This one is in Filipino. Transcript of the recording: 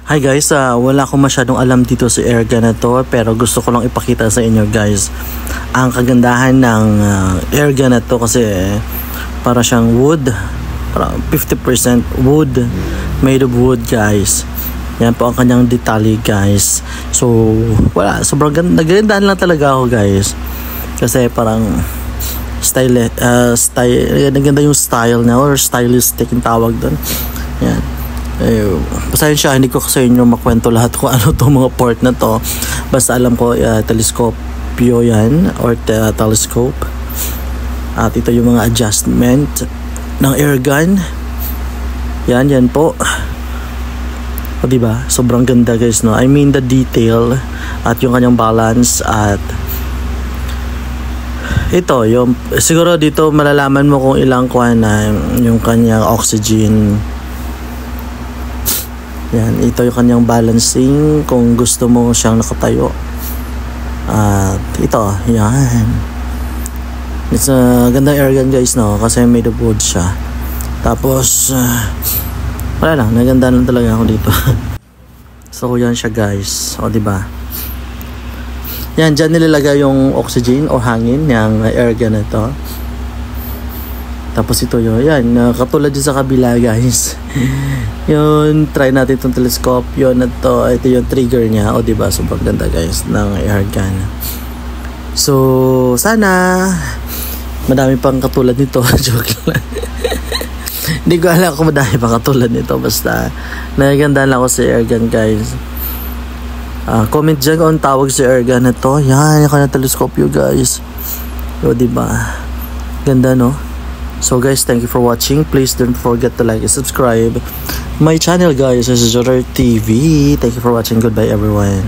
Hi guys, wala akong masyadong alam dito sa airgun na to, pero gusto ko lang ipakita sa inyo guys ang kagandahan ng airgun na to kasi para siyang wood, para 50% wood, made of wood guys. Yan po ang kanyang detalye guys. So wala, sobrang nagandaan lang talaga ako guys kasi parang style, naganda yung style na or stylistic yung tawag doon. Yan. Pasensya, hindi ko sa inyo makwento lahat kung ano to mga port na to. Basta alam ko teleskopyo yan or telescope. At ito yung mga adjustment ng airgun. Yan po. O diba? Sobrang ganda guys, no? I mean the detail at yung kanyang balance at ito, yung siguro dito malalaman mo kung ilang kuha na yung kanyang oxygen. Yan, ito yung kanyang balancing kung gusto mo siyang nakatayo. At ito, yan. It's a gandang airgun guys, no? Kasi made of wood siya. Tapos, wala lang, naganda lang talaga ako dito. So, yan siya guys. O, diba? Yan, dyan nilalagay yung oxygen o hangin ng airgun na ito. Tapos ito yun, yan, katulad yun sa kabila guys. Yun, try natin itong telescope. Yun, ito yung trigger niya. O diba, sobrang ganda guys ng airgun. So, sana madami pang katulad nito. Joke lang. Hindi ko alam kung madami pang katulad nito. Basta, nagagandaan lang ako sa airgun guys. Comment dyan kung tawag sa airgun na to. Yan, yung kanyang telescope yun guys. O diba, ganda no? So guys, thank you for watching. Please don't forget to like and subscribe my channel guys. This is Jordan TV. Thank you for watching. Goodbye everyone.